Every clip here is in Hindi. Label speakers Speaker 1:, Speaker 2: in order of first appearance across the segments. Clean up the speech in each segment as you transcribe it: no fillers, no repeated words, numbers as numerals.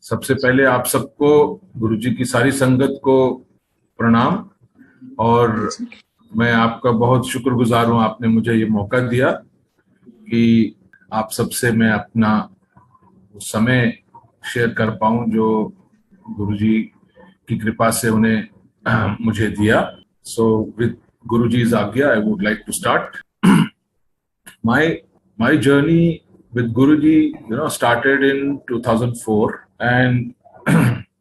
Speaker 1: सबसे पहले आप सबको, गुरुजी की सारी संगत को प्रणाम। और मैं आपका बहुत शुक्रगुजार हूँ, आपने मुझे ये मौका दिया कि आप सबसे मैं अपना समय शेयर कर पाऊँ जो गुरुजी की कृपा से उन्हें मुझे दिया। सो विद गुरुजी's आज्ञा, I would like to start. My journey with Guruji, started in 2004, and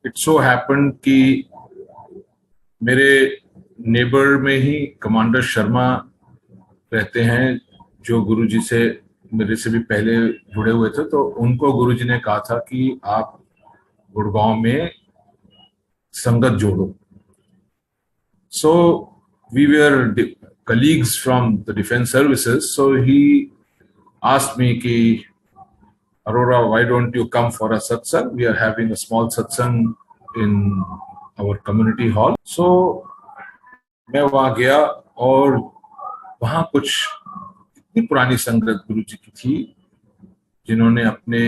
Speaker 1: it so happened कि मेरे नेबर में ही कमांडर शर्मा रहते हैं, जो गुरुजी से मेरे से भी पहले जुड़े हुए थे। तो उनको गुरुजी ने कहा था कि आप गुड़गांव में संगत जोड़ो। So we were colleagues from the defense services. So he asked me कि Aurora, why don't you come for a satsang? We are having a small satsang in our community hall. So मैं वहाँ गया और वहाँ कुछ इतनी पुरानी संगत गुरुजी की थी जिन्होंने अपने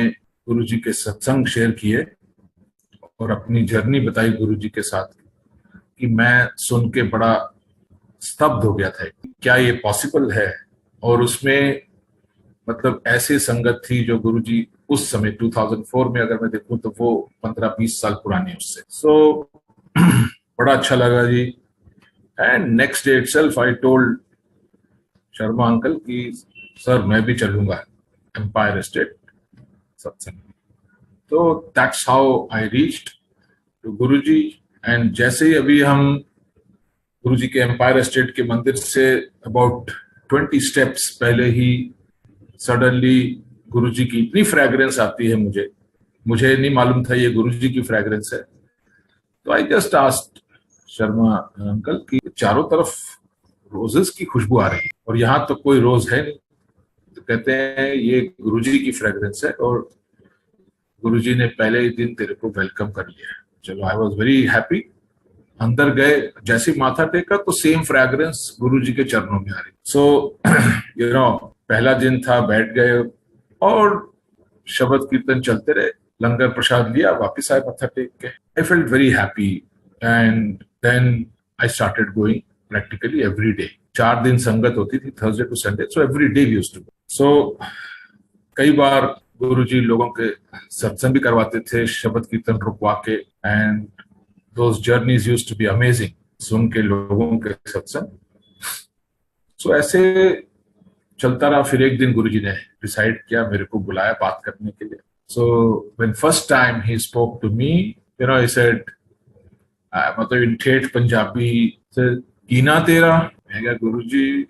Speaker 1: गुरुजी के सत्संग शेयर किए और अपनी जर्नी बताई गुरुजी के साथ, कि मैं सुन के बड़ा स्तब्ध हो गया था, क्या ये पॉसिबल है। और उसमें मतलब ऐसे संगत थी जो गुरुजी उस समय 2004 में अगर मैं देखूं तो वो 15-20 साल पुरानी उससे। सो बड़ा अच्छा लगा जी। And next day itself I told Sharma uncle कि सर मैं भी चलूंगा एम्पायर एस्टेट सत्संग। तो that's how I reached to Guruji. And जैसे ही अभी हम गुरुजी के एम्पायर एस्टेट के मंदिर से अबाउट 20 स्टेप्स पहले ही सडनली गुरुजी की इतनी फ्रेग्रेंस आती है, मुझे नहीं मालूम था ये गुरुजी की फ्रेग्रेंस है। तो I just asked Sharma uncle कि चारों तरफ रोजेस की खुशबू आ रही है और यहाँ तो कोई रोज है नहीं। तो कहते हैं ये गुरुजी की फ्रेग्रेंस है और गुरुजी ने पहले ही दिन तेरे को वेलकम कर लिया। चलो, आई वॉज वेरी हैप्पी। अंदर गए, जैसे माथा टेका तो सेम फ्रेग्रेंस गुरुजी के चरणों में आ रही। सो पहला दिन था, बैठ गए और शब्द कीर्तन चलते रहे, लंगर प्रसाद लिया, वापस आए माथा टेक के। I felt very happy and then I started going practically every day. 4 दिन संगत होती थी, Thursday to Sunday. So every day we used to go. So कई बार गुरुजी लोगों के सत्संग भी करवाते थे, शब्द कीर्तन रुकवा के, and those journeys used to be amazing, सुन के लोगों के सत्संग। सो ऐसे चलता रहा। फिर एक दिन गुरुजी ने डिसाइड किया, मेरे को बुलाया बात करने के लिए। So when first time he spoke to me, he said, मतलब इन ठेठ पंजाबी से, कीना तेरा? मैं कहा गुरुजी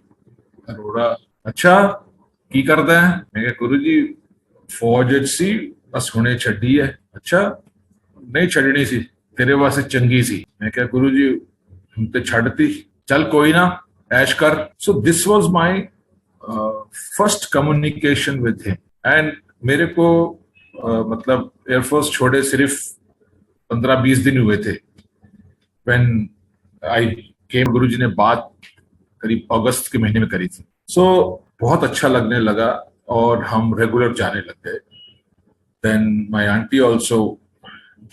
Speaker 1: अरोड़ा। अच्छा की करदा है? मैं कहा गुरुजी फौज सी बस हुणे छड्डी है। अच्छा नहीं छड्डनी सी, तेरे वास्ते चंगी सी। मैं क्या गुरुजी हम ते छड़ती, चल कोई ना ऐश कर। सो this was my first communication with him. And मेरे को मतलब एयरफोर्स छोड़े सिर्फ 15-20 दिन हुए थे व्हेन आई केम। गुरुजी ने बात करीब अगस्त के महीने में करी थी। सो बहुत अच्छा लगने लगा और हम रेगुलर जाने लग गए। Then my aunty also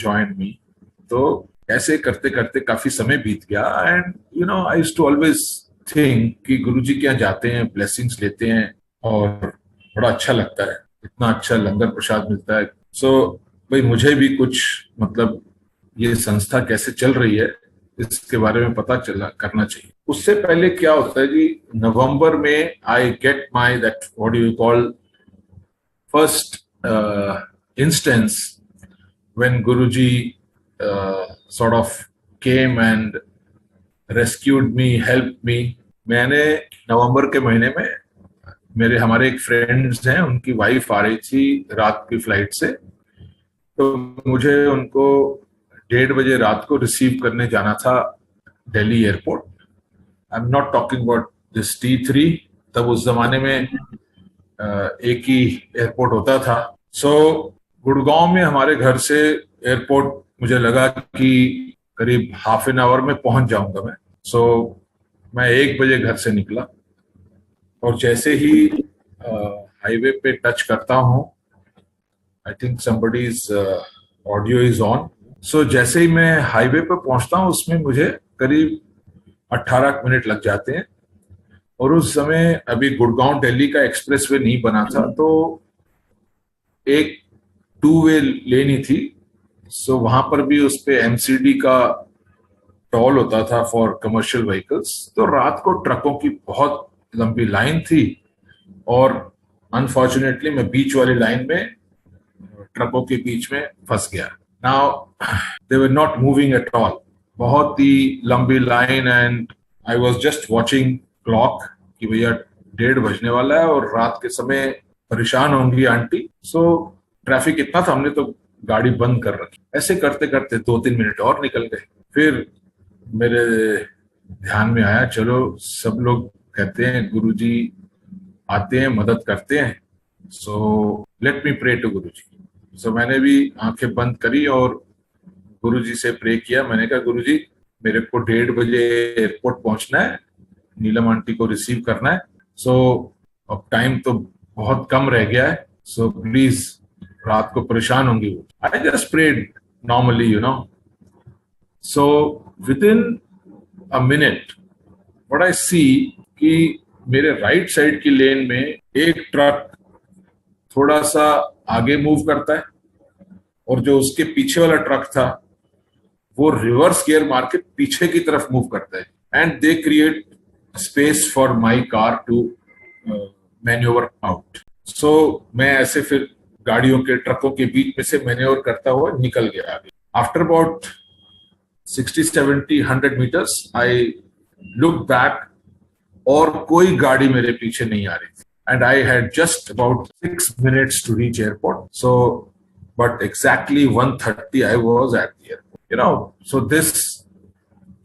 Speaker 1: joined me. तो ऐसे करते करते काफी समय बीत गया। And I used to always think कि गुरुजी के यहाँ जाते हैं, ब्लेसिंग्स लेते हैं और बड़ा अच्छा लगता है, इतना अच्छा लंगर प्रसाद मिलता है। सो भाई मुझे भी कुछ मतलब ये संस्था कैसे चल रही है इसके बारे में पता चला करना चाहिए। उससे पहले क्या होता है जी, नवंबर में I get my that what you call first instance when Guruji sort of came and rescued me, helped me. मैंने नवंबर के महीने में हमारे एक फ्रेंड्स हैं, उनकी वाइफ आ रही थी रात की फ्लाइट से। तो मुझे उनको 1:30 बजे रात को रिसीव करने जाना था Delhi airport. I am not talking about this T3, तब उस जमाने में एक ही एयरपोर्ट होता था। सो गुड़गांव में हमारे घर से एयरपोर्ट मुझे लगा कि करीब हाफ एन आवर में पहुंच जाऊंगा मैं। सो मैं 1 बजे घर से निकला और जैसे ही हाईवे पे टच करता हूं, I think somebody is audio is on. So जैसे ही मैं हाईवे पर पहुंचता हूँ उसमें मुझे करीब 18 मिनट लग जाते हैं। और उस समय अभी गुड़गांव दिल्ली का एक्सप्रेसवे नहीं बना था, तो एक टू वे लेन ही थी। सो वहां पर भी उस पे एमसीडी का टोल होता था फॉर कमर्शियल व्हीकल्स। तो रात को ट्रकों की बहुत लंबी लाइन थी और अनफॉर्चुनेटली मैं बीच वाली लाइन में ट्रकों के बीच में फंस गया। Now they were not moving at all, बहुत ही लंबी line, and I was just watching clock कि भैया 1:30 बजने वाला है और रात के समय परेशान होंगी आंटी। सो ट्रैफिक इतना था, हमने तो गाड़ी बंद कर रखी। ऐसे करते करते 2-3 मिनट और निकल गए। फिर मेरे ध्यान में आया, चलो सब लोग कहते हैं गुरुजी आते हैं मदद करते हैं, so let me pray to Guruji. So मैंने भी आंखें बंद करी और गुरुजी से प्रे किया। मैंने कहा गुरुजी मेरे को 1:30 बजे एयरपोर्ट पहुंचना है, नीलम आंटी को रिसीव करना है। सो अब टाइम तो बहुत कम रह गया है, सो प्लीज, रात को परेशान होंगी वो। I just prayed normally, you know. So within a minute what I see कि मेरे राइट साइड की लेन में एक ट्रक थोड़ा सा आगे मूव करता है और जो उसके पीछे वाला ट्रक था वो रिवर्स गियर मार के पीछे की तरफ मूव करता है, and they create space for my car to manoeuvre out. So मैं ऐसे फिर गाड़ियों के ट्रकों के बीच में से मैन्यूवर करता हुआ निकल गया आगे। After about 60-70-100 metres I look back और कोई गाड़ी मेरे पीछे नहीं आ रही थी, and I had just about 6 minutes to reach airport. So but exactly 1:30 I was at the airport, you know. So this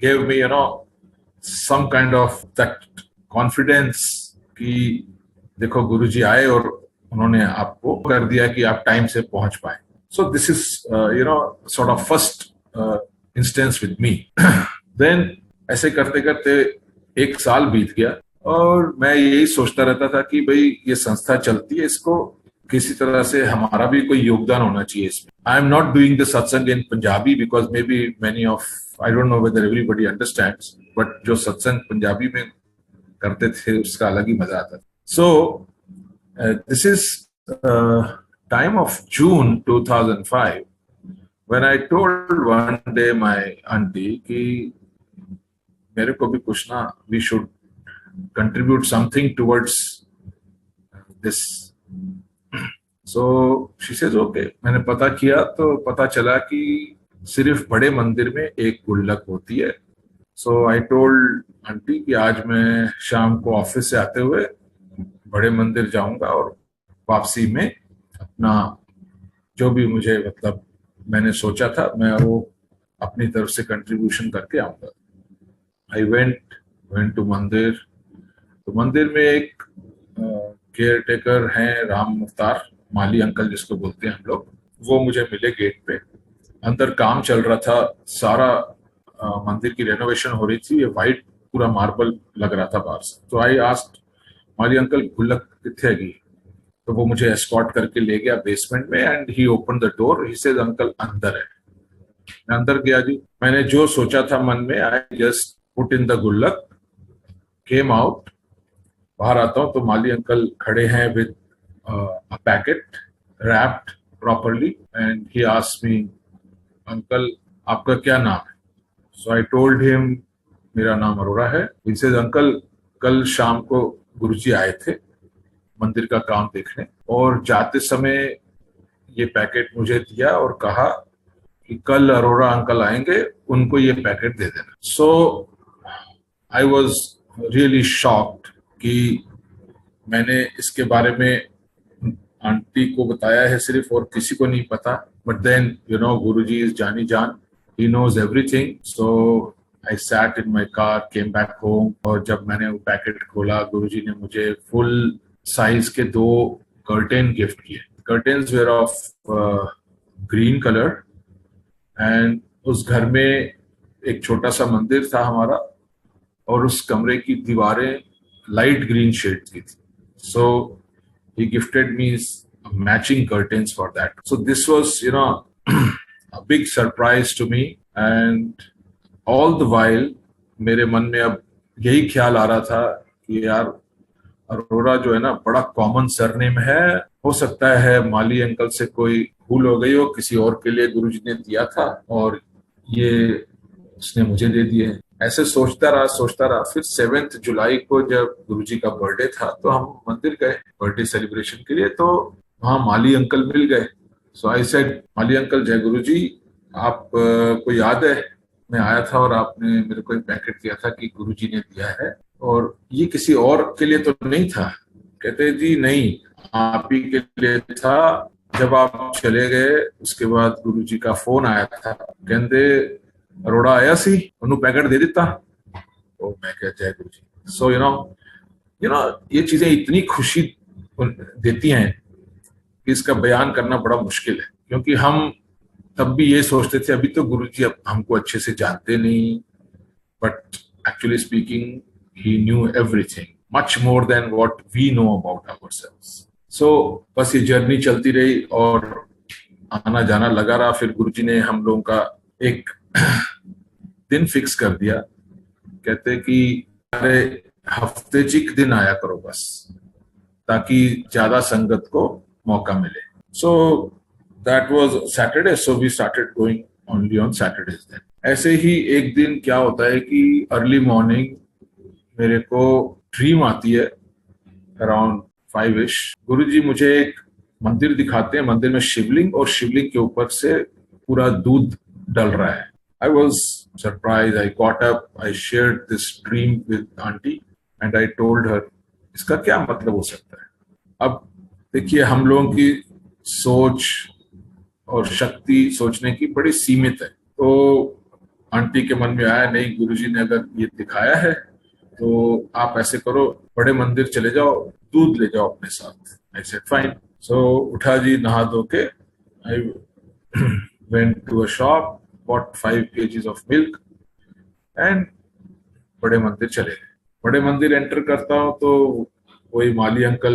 Speaker 1: gave me, you know, some kind of that confidence कि देखो गुरुजी आए और उन्होंने आपको कर दिया कि आप टाइम से पहुंच पाए। So this is you know, sort of first instance with me. Then ऐसे करते करते 1 साल बीत गया और मैं यही सोचता रहता था कि भाई ये संस्था चलती है, इसको किसी तरह से हमारा भी कोई योगदान होना चाहिए इसमें। I am not doing the satsang in Punjabi because maybe many of, I don't know whether everybody understands, but जो सत्संग पंजाबी में करते थे उसका अलग ही मजा आता था। So this is time of June 2005 when I told one day my auntie कि मेरे को भी कुछ ना, we should contribute something towards this. So she says okay. मैंने पता किया तो पता चला कि सिर्फ बड़े मंदिर में एक गुल्लक होती है। So I told आंटी कि आज मैं शाम को ऑफिस से आते हुए बड़े मंदिर जाऊंगा और वापसी में अपना जो भी मुझे मतलब मैंने सोचा था मैं वो अपनी तरफ से कंट्रीब्यूशन करके आऊंगा। आई वेंट टू मंदिर। तो मंदिर में एक केयर टेकर हैं, राम मुख्तार, माली अंकल जिसको बोलते हैं हम लोग, वो मुझे मिले गेट पे। अंदर काम चल रहा था, सारा मंदिर की रेनोवेशन हो रही थी, ये वाइट पूरा मार्बल लग रहा था बाहर से। तो आई आस्क्ड माली अंकल गुल्लक किथे हैगी? तो वो मुझे एस्कॉर्ट करके ले गया बेसमेंट में and he open the door. He said uncle अंदर है। मैं अंदर गया जी, मैंने जो सोचा था मन में, I just put in the गुल्लक, केम आउट। बाहर आता हूं तो माली अंकल खड़े हैं with a packet wrapped properly and he asked me, uncle आपका क्या नाम है? सो आई टोल्ड हिम मेरा नाम अरोड़ा है। ही सेड अंकल कल शाम को गुरुजी आए थे मंदिर का काम देखने और जाते समय ये पैकेट मुझे दिया और कहा कि कल अरोड़ा अंकल आएंगे, उनको ये पैकेट दे देना। सो आई वॉज रियली शॉक्ड कि मैंने इसके बारे में आंटी को बताया है सिर्फ और किसी को नहीं पता। But then you know Guruji is जानी जान, he knows everything. So I sat in my car, came back home, और जब मैंने वो पैकेट खोला गुरुजी ने मुझे फुल साइज के 2 कर्टेन गिफ्ट किए। Curtains were of green colour and उस घर में एक छोटा सा मंदिर था हमारा और उस कमरे की दीवारें लाइट ग्रीन शेड की थी। So he gifted me matching curtains for that. So this was, you know, big surprise to me and all the while मेरे मन में अब यही ख्याल आ रहा था कि यार अरोड़ा जो है ना बड़ा कॉमन सरनेम है, हो सकता है माली अंकल से कोई भूल हो गई हो, किसी और के लिए गुरुजी ने दिया था और ये उसने मुझे दे दिए। ऐसे सोचता रहा। फिर 7 जुलाई को जब गुरुजी का बर्थडे था तो हम मंदिर गए बर्थडे सेलिब्रेशन के लिए, तो वहां माली अंकल मिल गए। सो आई सेड, माली अंकल जय गुरुजी, आप को याद है मैं आया था और आपने मेरे को एक पैकेट दिया था कि गुरुजी ने दिया है, और ये किसी और के लिए तो नहीं था। कहते जी नहीं, आप ही के लिए था। जब आप चले गए उसके बाद गुरुजी का फोन आया था, कहते अरोड़ा आया सी उन्होंने पैकेट दे दिता। तो मैं कह जय गुरुजी। सो यू नो ये चीजें इतनी खुशी देती हैं कि इसका बयान करना बड़ा मुश्किल है, क्योंकि हम तब भी ये सोचते थे अभी तो गुरुजी अब हमको अच्छे से जानते नहीं, but actually speaking he knew everything much more than what we know about ourselves. So बस ये जर्नी चलती रही और आना जाना लगा रहा। फिर गुरुजी ने हम लोगों का एक दिन फिक्स कर दिया, कहते कि अरे हफ्ते चिक दिन आया करो बस, ताकि ज्यादा संगत को मौका मिले। So that was Saturday, so we started going only on Saturdays then. ऐसे ही एक दिन क्या होता है कि अर्ली मॉर्निंग मेरे को ड्रीम आती है अराउंड 5ish। गुरुजी मुझे एक मंदिर दिखाते हैं, मंदिर में शिवलिंग और शिवलिंग के ऊपर से पूरा दूध डल रहा है। I was surprised. I got up, I shared this dream with auntie and I told her, इसका क्या मतलब हो सकता है। अब देखिए हम लोगों की सोच और शक्ति सोचने की बड़ी सीमित है, तो आंटी के मन में आया नहीं गुरुजी ने अगर ये दिखाया है तो आप ऐसे करो, बड़े मंदिर चले जाओ, दूध ले जाओ अपने साथ। I said fine. So उठा जी, नहा धो के I went to a shop, bought 5 kgs of milk and बड़े मंदिर चले गए। बड़े मंदिर एंटर करता हूँ तो वही माली अंकल,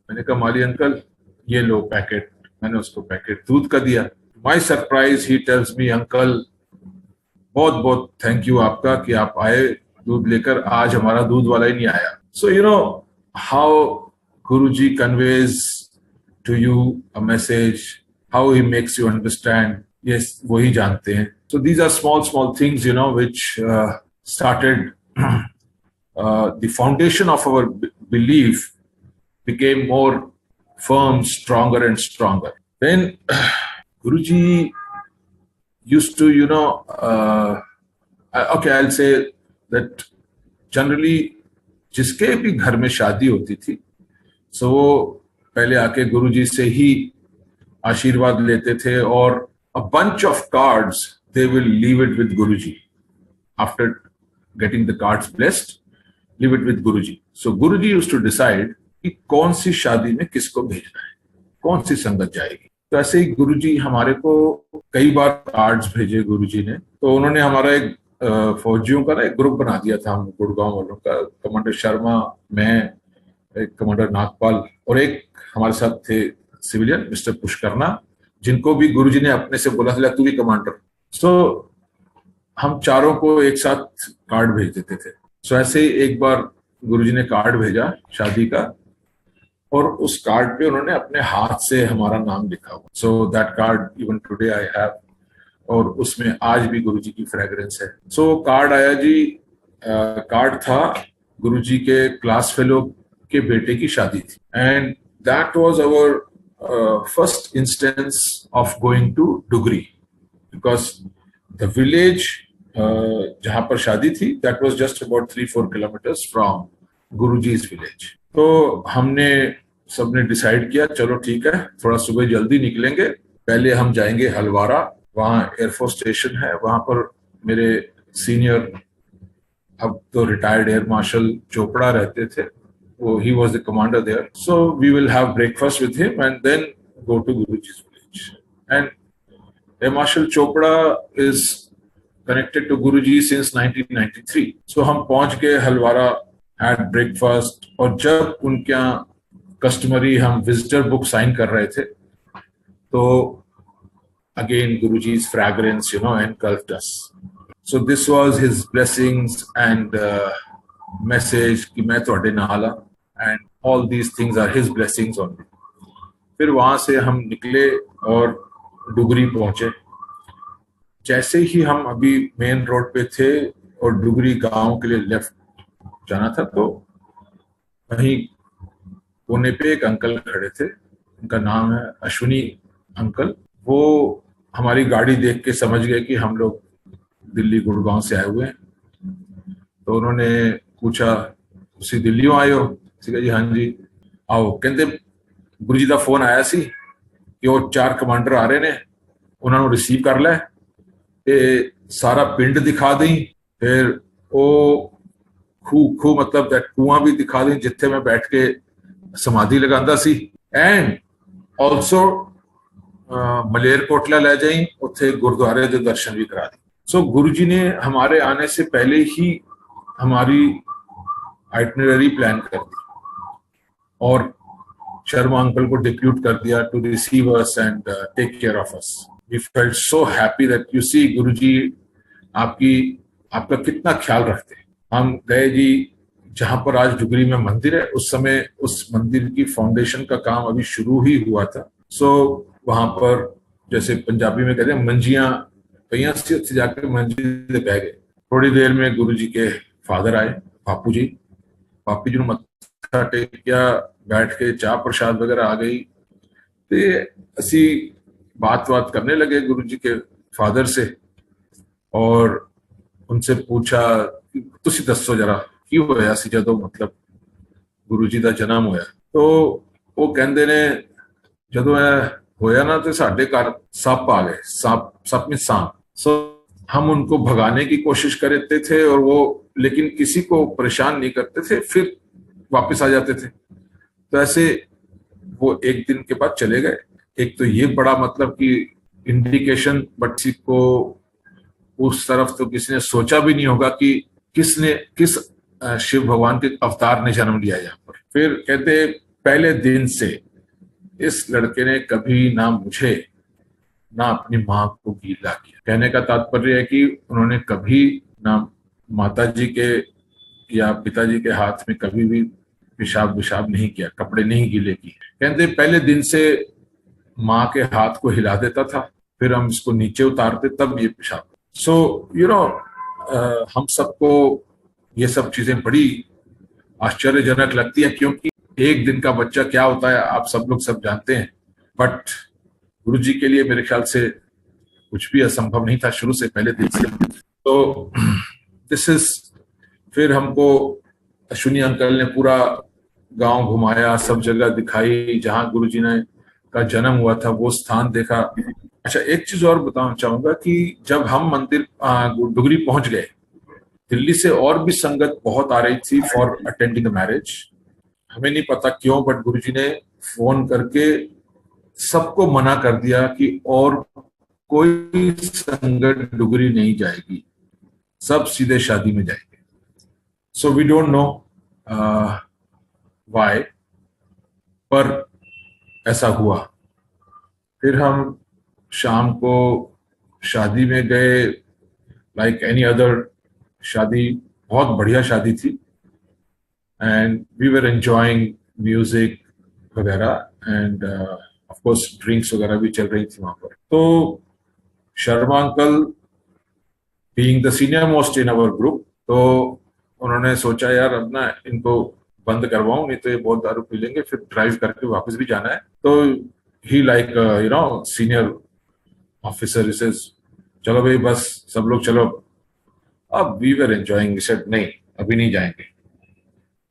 Speaker 1: मैंने कहा माली अंकल ये लो पैकेट, मैंने उसको पैकेट दूध का दिया। My surprise he tells me, uncle बहुत बहुत थैंक यू आपका कि आप आए दूध लेकर, आज हमारा दूध वाला ही नहीं आया। So you know how Guruji conveys to you a message, how he makes you understand, yes, वही जानते हैं। So these are small things, you know, which started the foundation of our belief became more firm, stronger and stronger. Then Guruji used to, you know, okay, I'll say that generally जिसके भी घर में शादी होती थी, so वो पहले आके गुरुजी से ही आशीर्वाद लेते थे, और a bunch of cards they will leave it with Guruji. After getting the cards blessed, leave it with Guruji. So Guruji used to decide कि कौन सी शादी में किसको भेजना है, कौन सी संगत जाएगी। तो ऐसे ही गुरुजी हमारे को कई बार कार्ड्स भेजे गुरुजी ने। तो उन्होंने हमारा एक फौजियों का ना एक ग्रुप बना दिया था, हम गुड़गांव वालों का, कमांडर शर्मा, मैं, एक कमांडर नागपाल और एक हमारे साथ थे सिविलियन मिस्टर पुष्करना, जिनको भी गुरुजी ने अपने से बोला था तू भी कमांडर। सो हम चारों को एक साथ कार्ड भेज देते थे। सो ऐसे ही एक बार गुरुजी ने कार्ड भेजा शादी का, और उस कार्ड पे उन्होंने अपने हाथ से हमारा नाम लिखा हुआ। So that card even today I have, और उसमें आज भी गुरुजी की फ्रेग्रेंस है। सो कार्ड आया जी, कार्ड था गुरुजी के क्लास फेलो के बेटे की शादी थी, and that was our first instance of going to Dugri, because the village जहाँ पर शादी थी that was just about 3-4 kilometers from Guruji's village. तो हमने सबने डिसाइड किया चलो ठीक है, थोड़ा सुबह जल्दी निकलेंगे, पहले हम जाएंगे हलवारा, वहाँ एयरफोर्स स्टेशन है, वहाँ पर मेरे सीनियर अब तो रिटायर्ड एयर मार्शल चोपड़ा रहते थे, he was the commander there. So we will have breakfast with him and then go to Guruji's village. And Air Marshal Chopra is connected to Guruji since 1993. So हम पहुंच गए हलवारा, had breakfast, और जब उनके यहाँ कस्टमरी हम विजिटर बुक साइन कर रहे थे, तो again Guruji's fragrance, engulfed us. So this was his blessings and message कि मैं ਤੁਹਾਡੇ ਨਾਲ ਹਾਂ, and all these things are his blessings on me. फिर वहां से हम निकले और डुगरी पहुंचे. जैसे ही हम अभी मेन रोड पे थे और डुगरी गांव के लिए लेफ्ट जाना था, तो वहीं कोने पे एक अंकल खड़े थे. उनका नाम है अश्विनी अंकल. वो हमारी गाड़ी देख के समझ गए कि हम लोग दिल्ली गुड़गांव से आए हुए हैं. तो उन्होंने पूछा, ਤੁਸੀਂ ਦਿੱਲੀੋਂ ਆਏ ਹੋ? ਸੀਗਾ ਜੀ ਹਾਂਜੀ. आओ, ਕਹਿੰਦੇ ਗੁਰੂ ਜੀ ਦਾ ਫੋਨ ਆਇਆ ਸੀ ਕਿ ਉਹ 4 ਕਮਾਂਡਰ ਆ ਰਹੇ ਨੇ, ਉਹਨਾਂ ਨੂੰ ਰਿਸੀਵ ਕਰ ਲੈ ਤੇ ਸਾਰਾ ਪਿੰਡ ਦਿਖਾ ਦੇਈ. ਫਿਰ ਉਹ ਖੂਹ ਮਤਲਬ that ਕੁआं ਵੀ ਦਿਖਾ ਦੇਈ ਜਿੱਥੇ ਮੈਂ ਬੈਠ ਕੇ समाधि लगांदा सी. एंड ऑल्सो मलेरकोटला ले जाई, उत्थे गुरुद्वारे के दर्शन भी करा दी. सो गुरु जी ने हमारे आने से पहले ही हमारी आइटनरी प्लान कर दी और शर्मा अंकल को डिप्यूट कर दिया to receive us and take care of us. We felt so happy that you see Guru ji आपका कितना ख्याल रखते हैं. हम गए जी जहां पर आज डुगरी में मंदिर है, उस समय उस मंदिर की फाउंडेशन का काम अभी शुरू ही हुआ था. सो वहां पर जैसे पंजाबी में कहते हैं मंजियां पहियां से उत्थे जाकर मंजी दे बह गए. थोड़ी देर में गुरु जी के फादर आए, बापू जी ने मत्था टेकिया, बैठ के चाह प्रसाद वगैरह आ गई. ते असी बात करने लगे गुरु जी के फादर से और उनसे पूछा तुसी दसो जरा की होया सी जदों मतलब गुरु जी का जन्म होया. तो वो कहंदे ने जदों होया ना तो साडे घर सप आ गए. सप में सांप. सो हम उनको भगाने की कोशिश करते थे और वो लेकिन किसी को परेशान नहीं करते थे, फिर वापस आ जाते थे. तो ऐसे वो एक दिन के बाद चले गए. एक तो ये बड़ा मतलब कि इंडिकेशन, बट किसी को उस तरफ तो किसी ने सोचा भी नहीं होगा कि किस शिव भगवान के अवतार ने जन्म लिया यहाँ पर. फिर कहते पहले दिन से इस लड़के ने कभी ना मुझे ना अपनी माँ को गीला किया. कहने का तात्पर्य है कि उन्होंने कभी ना माता जी के या पिताजी के हाथ में कभी भी पेशाब नहीं किया, कपड़े नहीं गीले किए. कहते पहले दिन से माँ के हाथ को हिला देता था, फिर हम इसको नीचे उतारते तब ये पेशाब. सो हम सबको ये सब चीजें बड़ी आश्चर्यजनक लगती है, क्योंकि एक दिन का बच्चा क्या होता है आप सब लोग सब जानते हैं. बट गुरु जी के लिए मेरे ख्याल से कुछ भी असंभव नहीं था शुरू से, पहले दिन से. तो दिस इज, फिर हमको अश्विनी अंकल ने पूरा गांव घुमाया, सब जगह दिखाई जहां गुरु जी ने का जन्म हुआ था, वो स्थान देखा. अच्छा, एक चीज और बताना चाहूंगा कि जब हम मंदिर डुगरी पहुंच गए, दिल्ली से और भी संगत बहुत आ रही थी फॉर अटेंडिंग द मैरिज. हमें नहीं पता क्यों, बट गुरुजी ने फोन करके सबको मना कर दिया कि और कोई संगत डुगरी नहीं जाएगी, सब सीधे शादी में जाएंगे. So we don't know why, पर ऐसा हुआ. फिर हम शाम को शादी में गए, लाइक एनी अदर शादी, बहुत बढ़िया शादी थी. And we were enjoying music वगैरह एंड ऑफ कोर्स ड्रिंक्स वगैरह भी चल रही थी वहां पर. तो Sharma uncle being the senior most in our group, तो उन्होंने सोचा यार अब ना इनको बंद करवाऊं, नहीं तो ये बहुत दारू पी लेंगे, फिर ड्राइव करके वापस भी जाना है. तो ही लाइक सीनियर ऑफिसर, इसे चलो भाई बस सब लोग चलो. अब वी वर एंजॉयिंग, सेड नहीं अभी नहीं जाएंगे.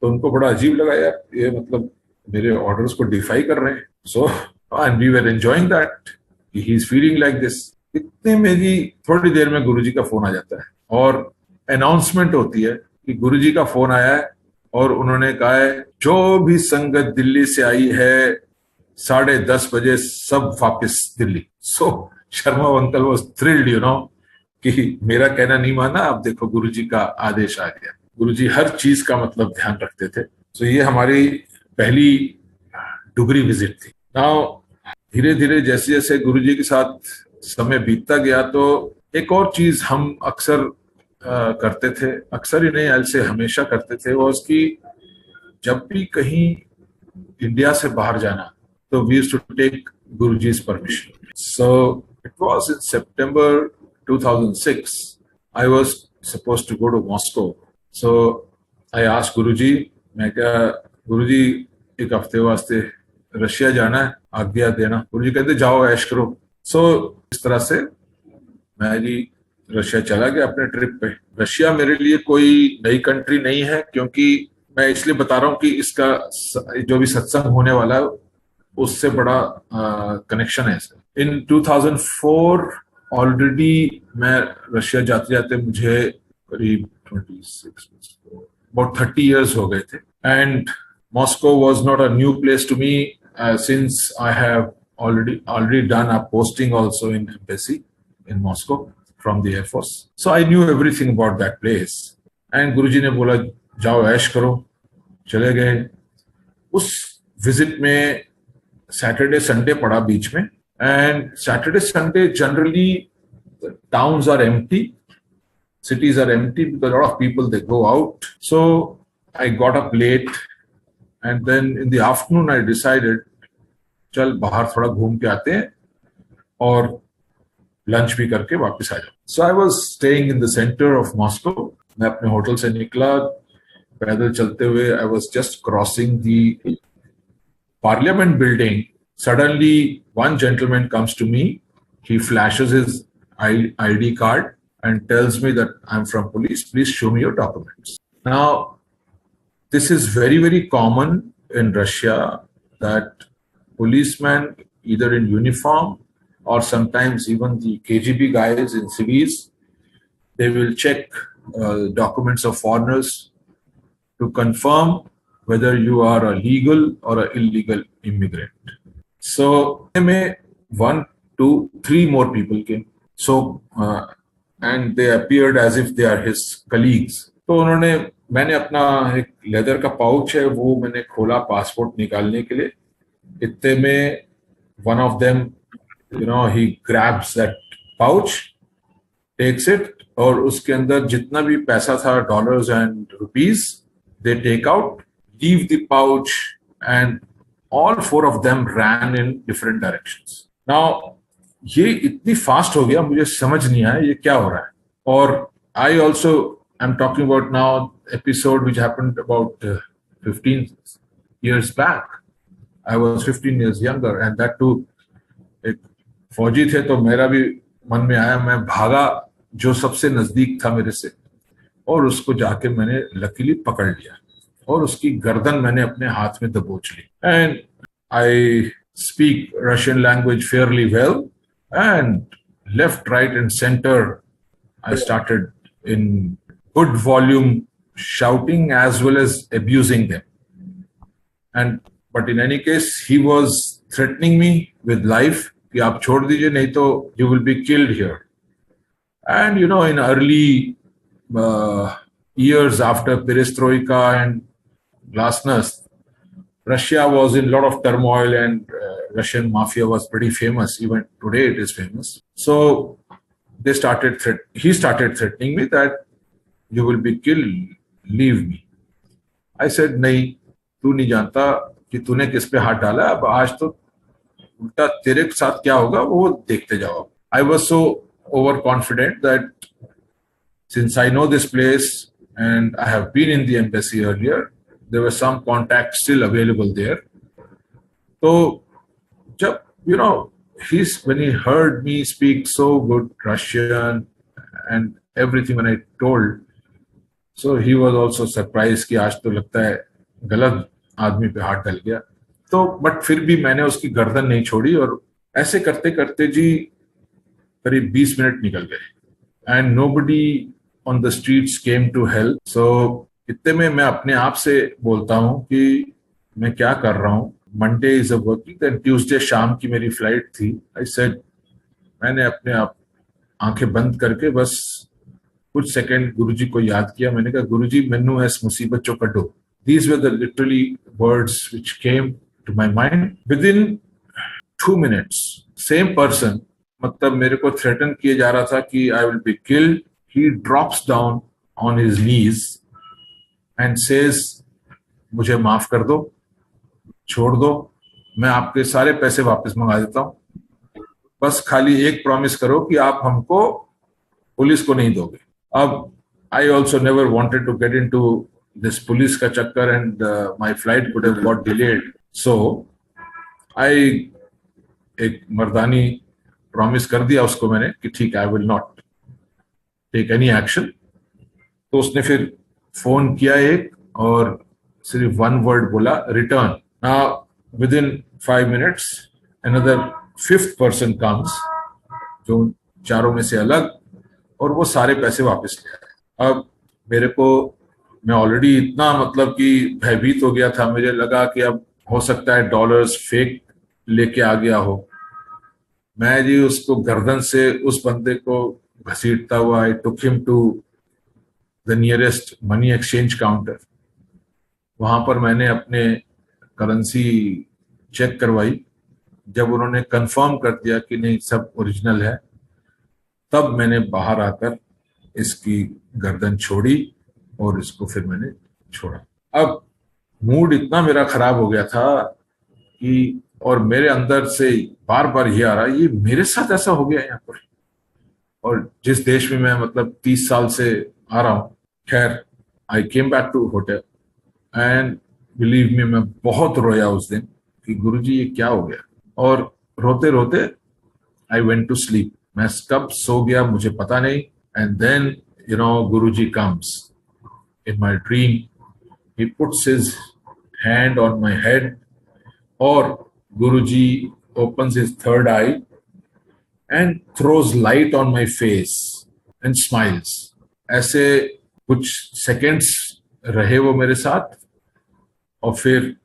Speaker 1: तो उनको बड़ा अजीब लगा यार, ये मतलब मेरे ऑर्डर्स को डिफाई कर रहे हैं. So and we were enjoying that, he is feeling like this. इतने में ही थोड़ी देर में गुरुजी का फोन आ जाता है और अनाउंसमेंट होती है कि गुरुजी का फोन आया है और उन्होंने कहा है जो भी संगत दिल्ली से आई है 10:30 बजे सब वापस दिल्ली. सो शर्मा अंकल वाज थ्रिल्ड, कि मेरा कहना नहीं माना, अब देखो गुरुजी का आदेश आ गया. गुरुजी हर चीज का मतलब ध्यान रखते थे. तो ये हमारी पहली डुगरी विजिट थी. नाउ धीरे धीरे जैसे जैसे गुरुजी के साथ समय बीतता गया तो एक और चीज हम अक्सर करते थे, अक्सर ही नहीं ऐसे हमेशा करते थे, वो उसकी जब भी कहीं इंडिया से बाहर जाना तो we used to take Guruji's permission. So it was in September 2006. I was supposed to go to Moscow. So I asked Guruji, मैं क्या गुरुजी एक हफ्ते वास्ते रशिया जाना है, आज्ञा देना। गुरुजी कहते जाओ ऐश करो। सो इस तरह से मैं जी रशिया चला गया अपने ट्रिप पे। रशिया मेरे लिए कोई नई कंट्री नहीं है, क्योंकि मैं इसलिए बता रहा हूँ कि इसका जो भी सत्संग होने वाला है उससे बड़ा कनेक्शन है। इन 2004 ऑलरेडी मैं रशिया जाते जाते मुझे करीब 26 about 30 years हो गए थे। And Moscow was not a new place to me, since I have already done a posting also in embassy in Moscow from the Air Force. So I knew everything about that place. And गुरुजी ने बोला जाओ ऐश करो। चले गए। उस विजिट में सैटरडे संडे पड़ा बीच में, and Saturday Sunday generally towns are empty, cities are empty because a lot of people they go out. So I got up late, and then in the afternoon I decided चल बाहर थोड़ा घूम के आते हैं और लंच भी करके वापस आ जाओ। So I was staying in the centre of Moscow. मैं अपने होटल से निकला पैदल चलते हुए। I was just crossing the parliament building. Suddenly one gentleman comes to me, he flashes his ID card and tells me that I'm from police, please show me your documents. Now this is very, very common in Russia that policemen, either in uniform or sometimes even the KGB guys in civils, they will check documents of foreigners to confirm whether you are a legal or an illegal immigrant. So में 1, 2, 3 more people came. So and they appeared as if they are his colleagues. तो उन्होंने, मैंने अपना एक लेदर का पाउच है वो मैंने खोला पासपोर्ट निकालने के लिए। इतने में one of them, he grabs that pouch, takes it, और उसके अंदर जितना भी पैसा था dollars and rupees, they take out, leave the pouch, and all 4 of them ran in different directions. Now ये इतनी फास्ट हो गया, मुझे समझ नहीं आया ये क्या हो रहा है। और I also I am talking about now episode which happened about 15 years back. I was 15 years younger, and that too एक फौजी थे, तो मेरा भी मन में आया, मैं भागा जो सबसे नजदीक था मेरे से, और उसको जाके मैंने लकीली पकड़ लिया और उसकी गर्दन मैंने अपने हाथ में दबोच ली। And I speak Russian language fairly well, and left, right, and center I started in good volume shouting as well as abusing them. But in any case, he was threatening me with life कि आप छोड़ दीजिए नहीं तो you will be killed here. And in early years after perestroika and glasnost, Russia was in a lot of turmoil, and Russian mafia was pretty famous. Even today it is famous. So he started threatening me that you will be killed, leave me. I said, नहीं, तू नहीं जानता कि तूने किस पे हाथ डाला, अब आज तो उल्टा तेरे साथ क्या होगा वो देखते जाओ। I was so overconfident that since I know this place and I have been in the embassy earlier, there were some contacts still available there. So जब when he heard me speak so good Russian and everything when I told, so he was also surprised कि आज तो लगता है गलत आदमी पे हाथ डाल गया। तो बट फिर भी मैंने उसकी गर्दन नहीं छोड़ी, और ऐसे करते करते जी करीब 20 मिनट निकल गए, and nobody on the streets came to help. So इतने में मैं अपने आप से बोलता हूँ कि मैं क्या कर रहा हूँ। Monday is a working, then Tuesday शाम की मेरी फ्लाइट थी। आई सेड, मैंने अपने आप आंखें बंद करके बस कुछ सेकंड गुरुजी को याद किया। मैंने कहा, गुरुजी मैनू इस मुसीबत चो कड्डो। These were the literally words which came to my mind. Within 2 minutes, same person मतलब मेरे को थ्रेटन किए जा रहा था कि I will be killed. He drops down on his knees and says, मुझे माफ कर दो, छोड़ दो, मैं आपके सारे पैसे वापस मंगा देता हूं, बस खाली एक प्रॉमिस करो कि आप हमको पुलिस को नहीं दोगे. अब I also never wanted to get into this police का चक्कर and my flight could have got delayed. So I एक मर्दानी प्रॉमिस कर दिया उसको मैंने कि ठीक है, I will not take any action. तो उसने फिर फोन किया एक और सिर्फ वन वर्ड बोला, return. Now within 5 minutes another fifth person comes, जो चारों में से अलग, और वो सारे पैसे वापस ले आए. अब मेरे को, मैं ऑलरेडी इतना मतलब कि भयभीत हो गया था, मुझे लगा कि अब हो सकता है डॉलर्स फेक लेके आ गया हो. मैं जी उसको गर्दन से उस बंदे को घसीटता हुआ I took him to the nearest money exchange counter. वहां पर मैंने अपने करेंसी चेक करवाई. जब उन्होंने कंफर्म कर दिया कि नहीं सब ओरिजिनल है, तब मैंने बाहर आकर इसकी गर्दन छोड़ी और इसको फिर मैंने छोड़ा. अब मूड इतना मेरा खराब हो गया था कि, और मेरे अंदर से बार बार ये आ रहा, ये मेरे साथ ऐसा हो गया यहाँ पर, और जिस देश में मैं मतलब 30 साल से आ रहा हूँ. खैर, I came back to hotel and believe me, मैं बहुत रोया उस दिन कि गुरुजी ये क्या हो गया. और रोते रोते आई वेंट टू स्लीप. मैं कब सो गया मुझे पता नहीं. And then Guruji comes in my dream. He puts his hand on my head, और Guruji opens his third eye and throws light on my face and smiles. ऐसे कुछ सेकंड्स रहे वो मेरे साथ, और फिर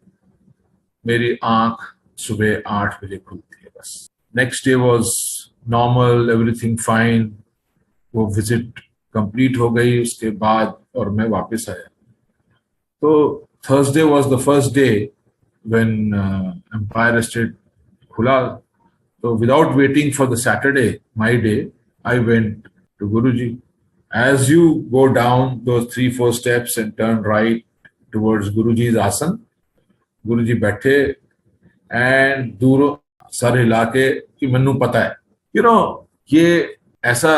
Speaker 1: मेरी आंख सुबह 8 बजे खुलती है बस. Next day was normal, everything fine. वो विजिट कंप्लीट हो गई उसके बाद और मैं वापस आया. तो Thursday was the first day when Empire Estate खुला. तो without waiting for the Saturday, my day, I went to Guruji. As you go down those 3-4 steps and turn right towards Guruji's आसन, गुरुजी बैठे एंड दूर सर हिला के कि मन्नू पता है. ये ऐसा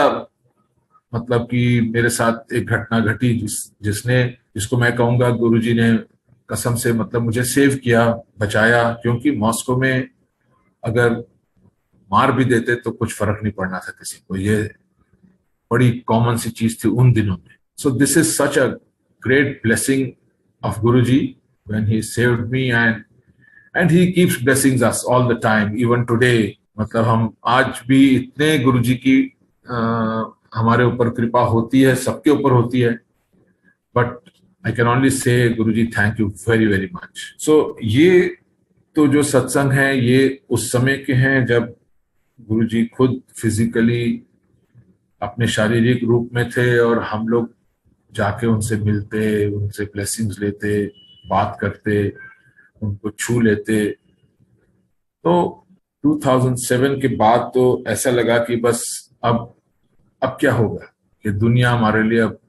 Speaker 1: मतलब कि मेरे साथ एक घटना घटी जिसको मैं कहूंगा गुरुजी ने कसम से मतलब मुझे सेव किया, बचाया. क्योंकि मॉस्को में अगर मार भी देते तो कुछ फर्क नहीं पड़ना था किसी को. ये बड़ी कॉमन सी चीज थी उन दिनों में. So this is such a great blessing of Guruji when he saved me, and he keeps blessings us all the time even today. मतलब हम आज भी इतने गुरुजी की हमारे ऊपर कृपा होती है, सबके ऊपर होती है. But I can only say Guruji thank you very very much. So ये तो जो सत्संग है ये उस समय के हैं जब गुरुजी खुद फिजिकली अपने शारीरिक रूप में थे, और हम लोग जाके उनसे मिलते, उनसे ब्लेसिंग्स लेते, बात करते, उनको छू लेते. तो 2007 के बाद तो ऐसा लगा कि बस अब क्या होगा, कि दुनिया हमारे लिए अब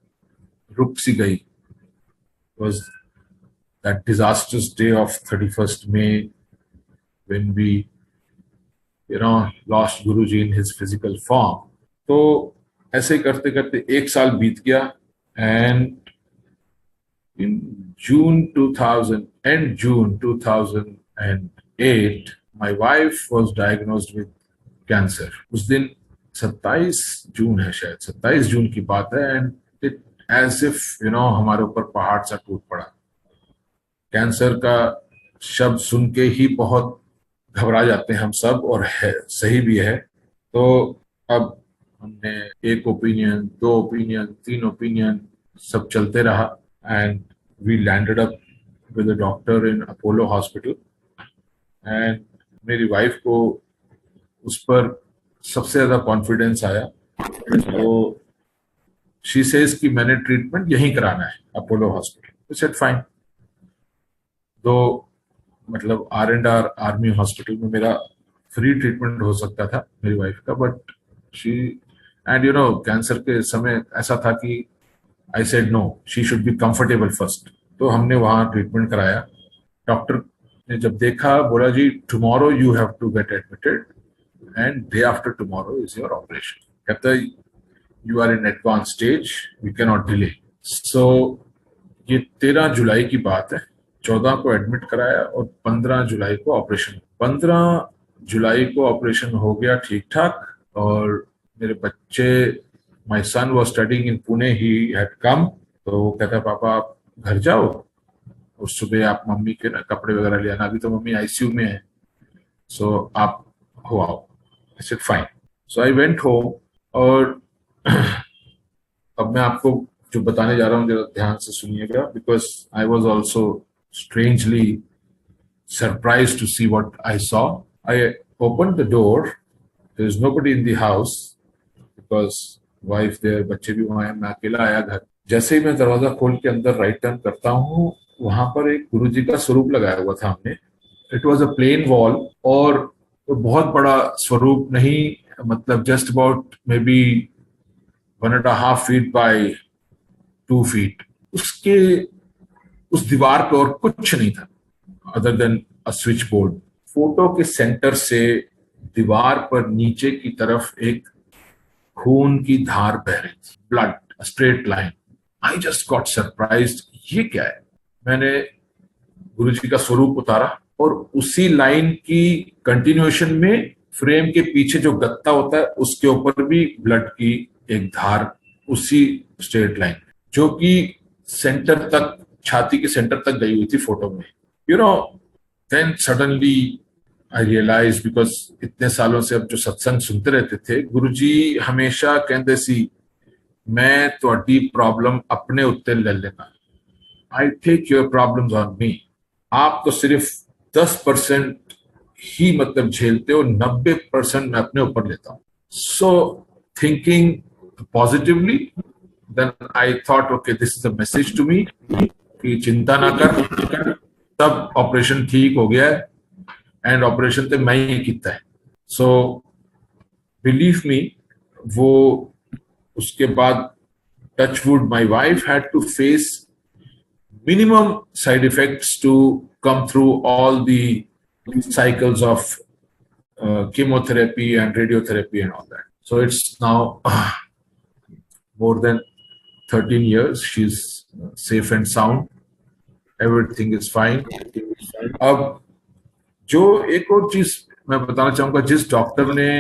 Speaker 1: रुक सी गई. was that disastrous day of 31st May when we lost Guruji in his physical form. तो ऐसे करते करते एक साल बीत गया, and in June 2008 my wife was diagnosed with cancer. उस दिन 27 जून है, शायद 27 जून की बात है. एंड इट एज इफ हमारे ऊपर पहाड़ सा टूट पड़ा. कैंसर का शब्द सुन के ही बहुत घबरा जाते हैं हम सब, और है सही भी है. तो अब हमने एक ओपिनियन, 2 ओपिनियन, 3 ओपिनियन, सब चलते रहा. And we landed up with a doctor in Apollo hospital. एंड मेरी वाइफ को उस पर सबसे ज्यादा कॉन्फिडेंस आया. तो शी सेज कि मैंने ट्रीटमेंट यहीं कराना है, अपोलो हॉस्पिटल. तो सेड फाइन. तो मतलब R&R आर्मी हॉस्पिटल में मेरा फ्री ट्रीटमेंट हो सकता था मेरी वाइफ का, बट शी एंड कैंसर के समय ऐसा था कि I said no, she should be comfortable first. तो हमने वहाँ ट्रीटमेंट कराया। डॉक्टर ने जब देखा बोला जी tomorrow you have to get admitted and day after tomorrow is your operation. कहता है you are in advance stage, we can not delay. So ये 13 जुलाई की बात है। 14 को एडमिट कराया और 15 जुलाई को ऑपरेशन। 15 जुलाई को ऑपरेशन हो गया ठीक ठाक। और मेरे बच्चे, my son was studying in Pune, he had come. तो वो कहता पापा आप घर जाओ और सुबह आप मम्मी के ना कपड़े वगैरह ले आना, अभी तो मम्मी आईसीयू में है, सो आप हो आओ। I said fine. So I went home. और अब मैं आपको जो बताने जा रहा हूँ जरा ध्यान से सुनिएगा, because I was also strangely surprise to see what I saw. I open the door, there is nobody in the house because wife there, बच्चे भी वहां हैं, मैं अकेला आया घर। जैसे ही मैं दरवाजा खोल के अंदर राइट टर्न करता हूँ, वहां पर एक गुरु जी का स्वरूप लगाया हुआ था हमने। It was a plain wall, और बहुत बड़ा स्वरूप नहीं, मतलब just about maybe 1.5 feet by 2 feet। उसके उस दीवार पे और कुछ नहीं था other than a switch board. Photo के सेंटर से दीवार पर नीचे की तरफ एक खून की धार बह रही थी, blood, straight line. I just got surprised, ये क्या है। मैंने गुरुजी का स्वरूप उतारा और उसी लाइन की कंटिन्यूएशन में फ्रेम के पीछे जो गत्ता होता है उसके ऊपर भी ब्लड की एक धार, उसी स्ट्रेट लाइन, जो कि सेंटर तक, छाती के सेंटर तक गई हुई थी फोटो में। Then suddenly I realise, because इतने सालों से अब जो सत्संग सुनते रहते थे, गुरुजी हमेशा कहते सी मैं तुहाडी प्रॉब्लम अपने उत्ते ले लेना, I take your problems on me. आप तो सिर्फ 10% ही मतलब झेलते हो, 90% मैं अपने ऊपर लेता हूँ। So thinking positively, then I thought okay this is a message to me कि चिंता ना कर, तब ऑपरेशन ठीक हो गया है एंड ऑपरेशन तो मैं ही किया है। सो बिलीव मी, वो उसके बाद touchwood my wife had to face minimum side effects to come through all the cycles of chemotherapy and radiotherapy and all that. So it's now more than 13 years. She's safe and sound. Everything is fine. अब जो एक और चीज मैं बताना चाहूंगा, जिस डॉक्टर ने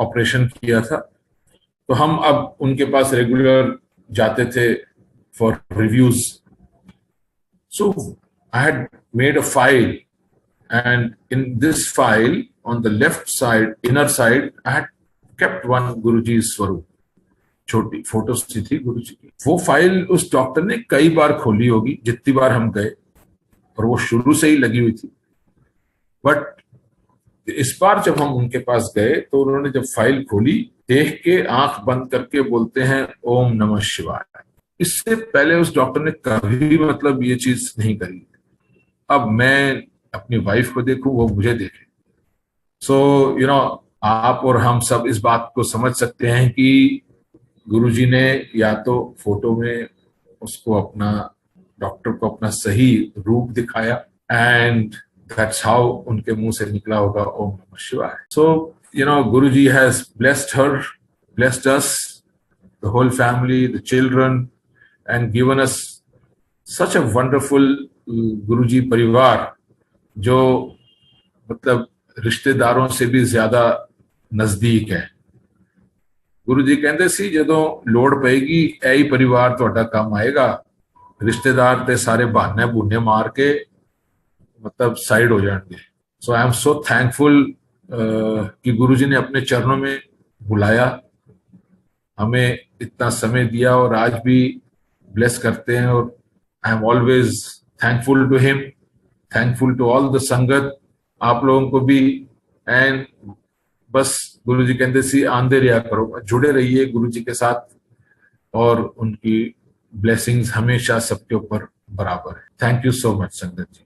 Speaker 1: ऑपरेशन किया था, तो हम अब उनके पास रेगुलर जाते थे for reviews. So I had made a file, and in this file, on the left side, inner side, I had kept one Guruji's स्वरूप, छोटी फोटोज थी गुरुजी की। वो फाइल उस डॉक्टर ने कई बार खोली होगी जितनी बार हम गए, और वो शुरू से ही लगी हुई थी। बट इस बार जब हम उनके पास गए तो उन्होंने जब फाइल खोली, देख के आंख बंद करके बोलते हैं ओम नमः शिवाय। इससे पहले उस डॉक्टर ने कभी मतलब ये चीज नहीं करी। अब मैं अपनी वाइफ को देखूं, वो मुझे देखे। सो आप और हम सब इस बात को समझ सकते हैं कि गुरुजी ने या तो फोटो में उसको अपना, डॉक्टर को अपना सही रूप दिखाया, एंड दैट्स हाउ उनके मुंह से निकला होगा ओम नमः शिवाय। So Guruji has blessed her, blessed us, the whole family, the children, and given us such a wonderful Guruji परिवार, जो मतलब रिश्तेदारों से भी ज्यादा नजदीक है। गुरुजी कहते सी जदों लोड़ पेगी यही परिवार तुहाडा काम आएगा, रिश्तेदार ते सारे बहाने बूने मार के मतलब साइड हो जाएंगे। सो आई एम सो थैंकफुल कि गुरुजी ने अपने चरणों में बुलाया, हमें इतना समय दिया और आज भी ब्लेस करते हैं। और I am always thankful to him, thankful to all the sangat, आप लोगों को भी। एंड बस गुरुजी कहते सी आंदे रहा करो, जुड़े रहिए गुरुजी के साथ, और उनकी ब्लेसिंग्स हमेशा सबके ऊपर बराबर है। थैंक यू सो मच संगत जी।